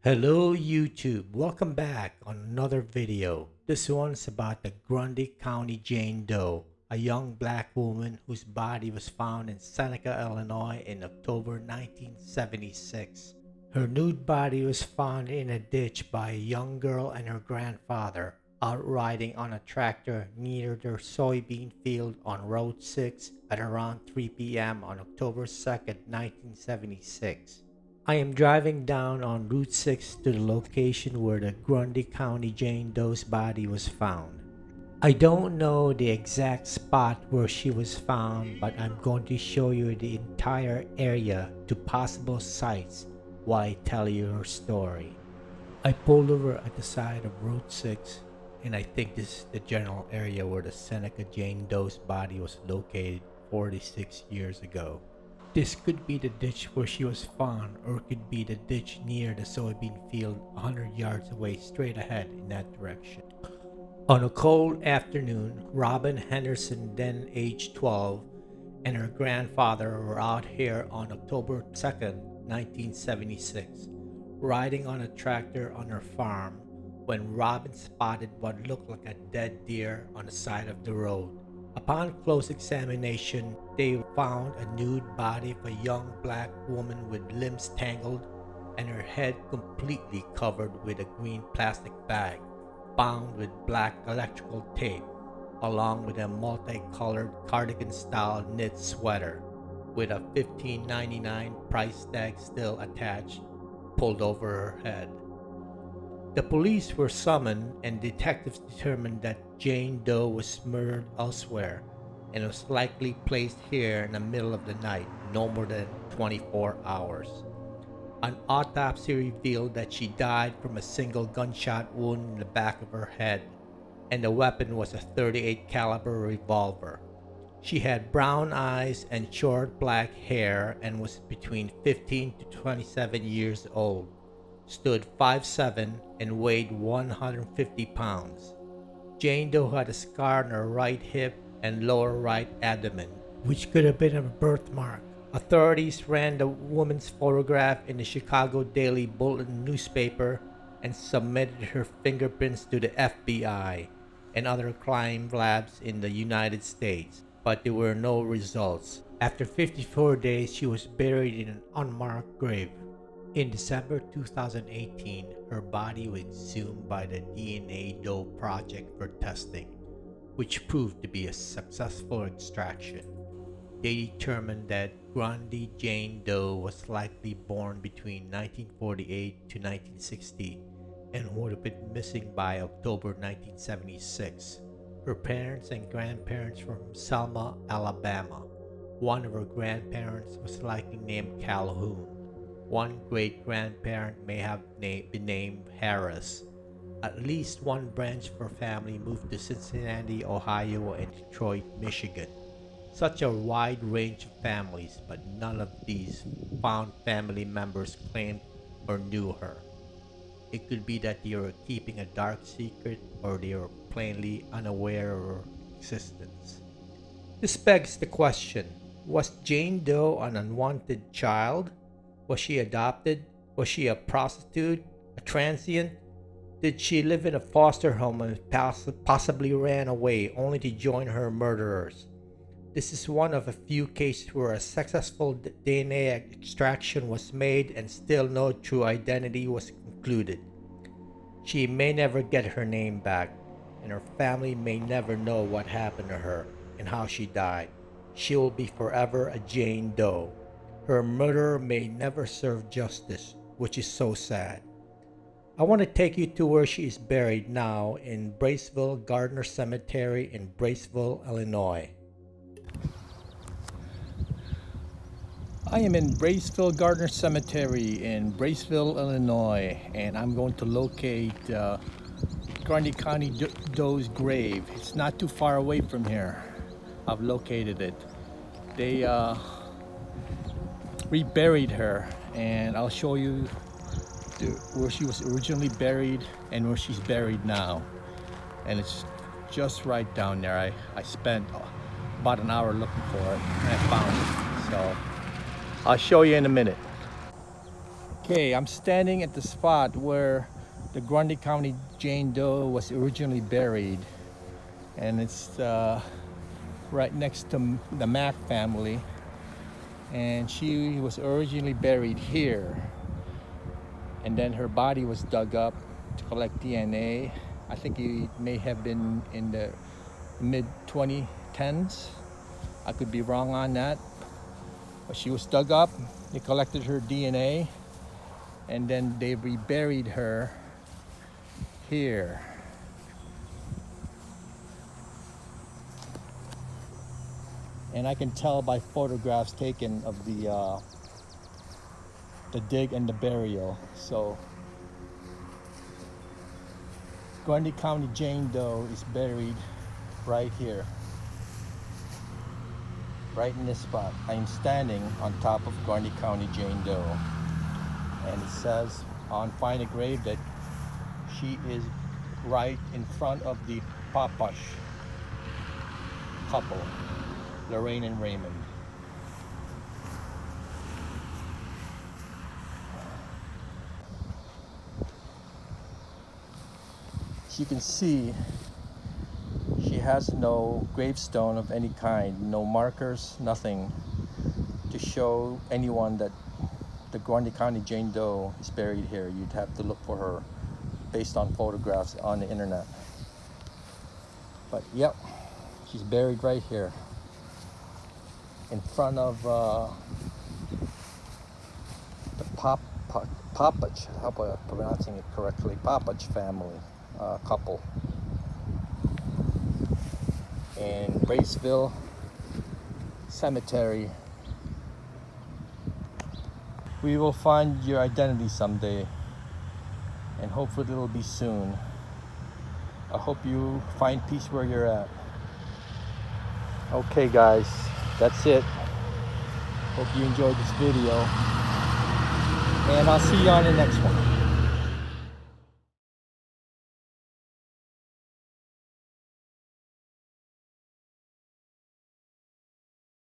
Hello YouTube, welcome back on another video. This one's about the Grundy County Jane Doe, a young black woman whose body was found in Seneca, Illinois in October 1976. Her nude body was found in a ditch by a young girl and her grandfather out riding on a tractor near their soybean field on Road 6 at around 3 p.m. on October 2nd, 1976. I am driving down on Route 6 to the location where the Grundy County Jane Doe's body was found. I don't know the exact spot where she was found, but I'm going to show you the entire area to possible sites while I tell you her story. I pulled over at the side of Route 6, and I think this is the general area where the Seneca Jane Doe's body was located 46 years ago. This could be the ditch where she was found, or it could be the ditch near the soybean field 100 yards away straight ahead in that direction. On a cold afternoon, Robin Henderson, then age 12, and her grandfather were out here on October 2nd, 1976, riding on a tractor on her farm when Robin spotted what looked like a dead deer on the side of the road. Upon close examination, they found a nude body of a young black woman with limbs tangled and her head completely covered with a green plastic bag bound with black electrical tape, along with a multicolored cardigan-style knit sweater with a $15.99 price tag still attached, pulled over her head. The police were summoned and detectives determined that Jane Doe was murdered elsewhere and was likely placed here in the middle of the night, no more than 24 hours. An autopsy revealed that she died from a single gunshot wound in the back of her head, and the weapon was a .38 caliber revolver. She had brown eyes and short black hair and was between 15 to 27 years old, stood 5'7" and weighed 150 pounds. Jane Doe had a scar on her right hip and lower right abdomen, which could have been a birthmark. Authorities ran the woman's photograph in the Chicago Daily Bulletin newspaper and submitted her fingerprints to the FBI and other crime labs in the United States, but there were no results. After 54 days, she was buried in an unmarked grave. In December 2018, her body was exhumed by the DNA Doe Project for testing, which proved to be a successful extraction. They determined that Grundy Jane Doe was likely born between 1948 to 1960 and would have been missing by October 1976. Her parents and grandparents were from Selma, Alabama. One of her grandparents was likely named Calhoun. One great-grandparent may have been named Harris. At least one branch of her family moved to Cincinnati, Ohio, and Detroit, Michigan. Such a wide range of families, but none of these found family members claimed or knew her. It could be that they were keeping a dark secret, or they were plainly unaware of her existence. This begs the question, was Jane Doe an unwanted child? Was she adopted? Was she a prostitute? A transient? Did she live in a foster home and possibly ran away only to join her murderers? This is one of a few cases where a successful DNA extraction was made and still no true identity was concluded. She may never get her name back, and her family may never know what happened to her and how she died. She will be forever a Jane Doe. Her murderer may never serve justice, which is so sad. I want to take you to where she is buried now in Braceville Gardner Cemetery in Braceville, Illinois. I am in Braceville Gardner Cemetery in Braceville, Illinois, and I'm going to locate Grundy County Doe's grave. It's not too far away from here. I've located it. They reburied her, and I'll show you where she was originally buried and where she's buried now. And it's just right down there. I spent about an hour looking for it and I found it. So I'll show you in a minute. Okay, I'm standing at the spot where the Grundy County Jane Doe was originally buried, and it's right next to the Mack family, and she was originally buried here, and then her body was dug up to collect DNA. I think it may have been in the mid 2010s. I could be wrong on that, but she was dug up, they collected her DNA, and then they reburied her here. And I can tell by photographs taken of the dig and the burial. So Grundy County Jane Doe is buried right here, right in this spot. I am standing on top of Grundy County Jane Doe, and it says on Find a Grave that she is right in front of the Papash couple, Lorraine and Raymond. As you can see, she has no gravestone of any kind, no markers, nothing to show anyone that the Grundy County Jane Doe is buried here. You'd have to look for her based on photographs on the internet. But yep, she's buried right here in front of the Papach, how am I pronouncing it correctly, Papach family couple in Braceville Cemetery. We will find your identity someday, and hopefully it'll be soon. I hope you find peace where you're at. Okay guys, that's it. Hope you enjoyed this video, and I'll see you on the next one.